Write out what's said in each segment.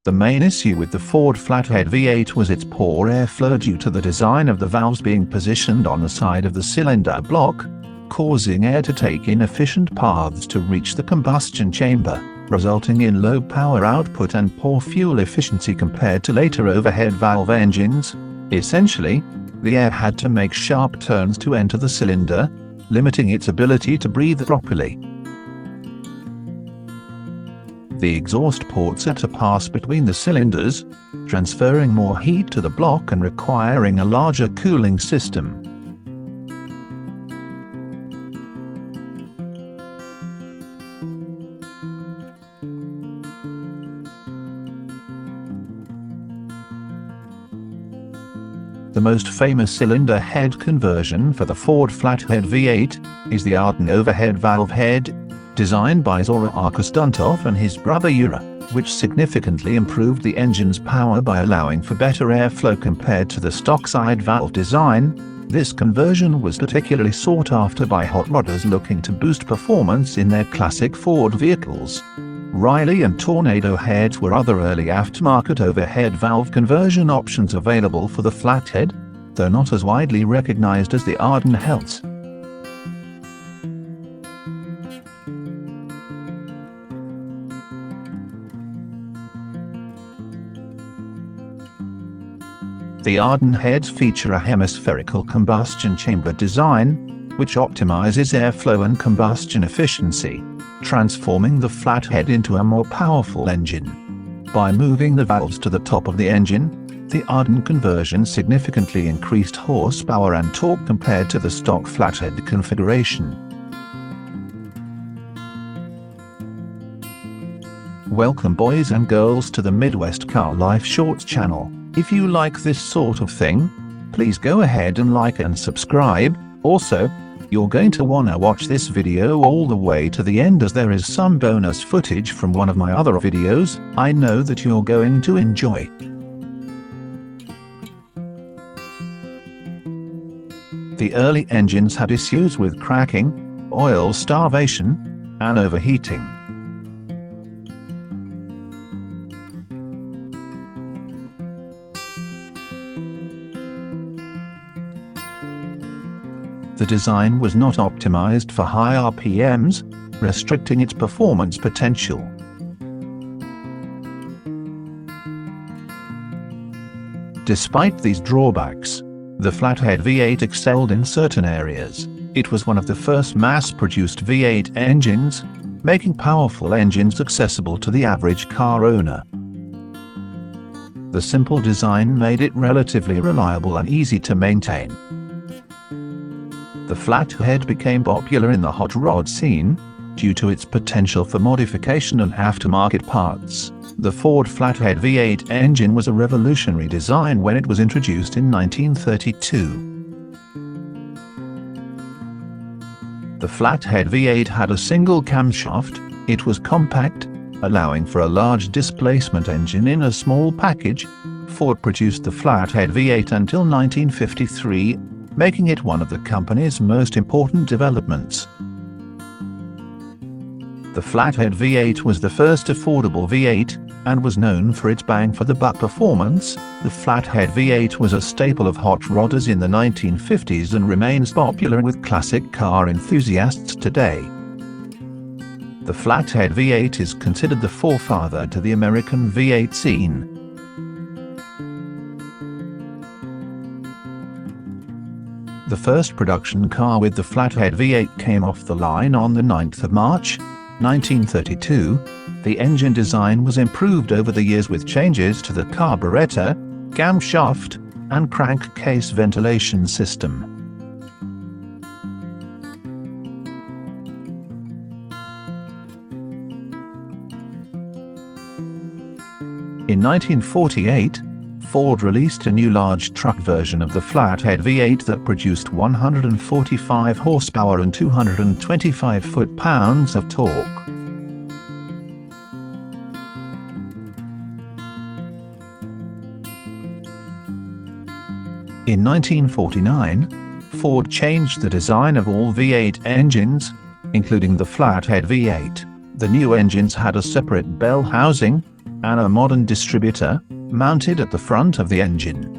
The main issue with the Ford Flathead V8 was its poor airflow due to the design of the valves being positioned on the side of the cylinder block, causing air to take inefficient paths to reach the combustion chamber, resulting in low power output and poor fuel efficiency compared to later overhead valve engines. Essentially, the air had to make sharp turns to enter the cylinder, limiting its ability to breathe properly. The exhaust ports had to pass between the cylinders, transferring more heat to the block and requiring a larger cooling system. The most famous cylinder head conversion for the Ford Flathead V8 is the Arden overhead valve head, designed by Zora Arkus and his brother Ura, which significantly improved the engine's power by allowing for better airflow compared to the stock side valve design. This conversion was particularly sought after by hot rodders looking to boost performance in their classic Ford vehicles. Riley and Tornado heads were other early aftermarket overhead valve conversion options available for the Flathead, though not as widely recognized as the Arden heads. The Arden heads feature a hemispherical combustion chamber design, which optimizes airflow and combustion efficiency, transforming the Flathead into a more powerful engine. By moving the valves to the top of the engine, the Arden conversion significantly increased horsepower and torque compared to the stock Flathead configuration. Welcome boys and girls to the Midwest Car Life Shorts channel. If you like this sort of thing, please go ahead and like and subscribe. Also, you're going to wanna watch this video all the way to the end as there is some bonus footage from one of my other videos I know that you're going to enjoy. The early engines had issues with cracking, oil starvation, and overheating. The design was not optimized for high RPMs, restricting its performance potential. Despite these drawbacks, the Flathead V8 excelled in certain areas. It was one of the first mass-produced V8 engines, making powerful engines accessible to the average car owner. The simple design made it relatively reliable and easy to maintain. The Flathead became popular in the hot rod scene due to its potential for modification and aftermarket parts. The Ford Flathead V8 engine was a revolutionary design when it was introduced in 1932. The Flathead V8 had a single camshaft. It was compact, allowing for a large displacement engine in a small package. Ford produced the Flathead V8 until 1953, making it one of the company's most important developments. The Flathead V8 was the first affordable V8, and was known for its bang-for-the-buck performance. The Flathead V8 was a staple of hot rodders in the 1950s and remains popular with classic car enthusiasts today. The Flathead V8 is considered the forefather to the American V8 scene. The first production car with the Flathead V8 came off the line on the 9th of March, 1932. The engine design was improved over the years with changes to the carburetor, camshaft, and crankcase ventilation system. In 1948, Ford released a new large truck version of the Flathead V8 that produced 145 horsepower and 225 foot-pounds of torque. In 1949, Ford changed the design of all V8 engines, including the Flathead V8. The new engines had a separate bell housing, and a modern distributor mounted at the front of the engine.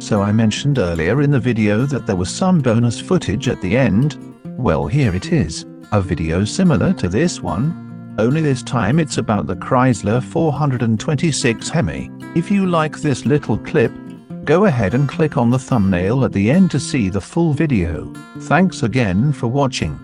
So I mentioned earlier in the video that there was some bonus footage at the end. Well, here it is, a video similar to this one, only this time it's about the Chrysler 426 Hemi. If you like this little clip, go ahead and click on the thumbnail at the end to see the full video. Thanks again for watching.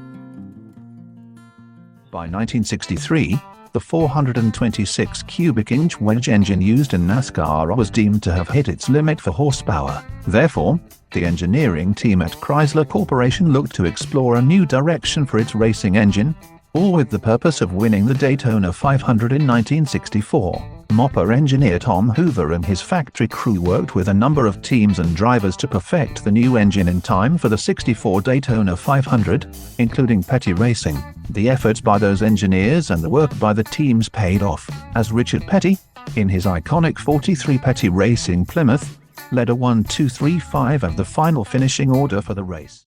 By 1963, the 426 cubic inch wedge engine used in NASCAR was deemed to have hit its limit for horsepower. Therefore, the engineering team at Chrysler Corporation looked to explore a new direction for its racing engine, all with the purpose of winning the Daytona 500 in 1964. Mopper engineer Tom Hoover and his factory crew worked with a number of teams and drivers to perfect the new engine in time for the '64 Daytona 500, including Petty Racing. The efforts by those engineers and the work by the teams paid off, as Richard Petty, in his iconic 43 Petty Racing Plymouth, led a 1-2-3-5 of the final finishing order for the race.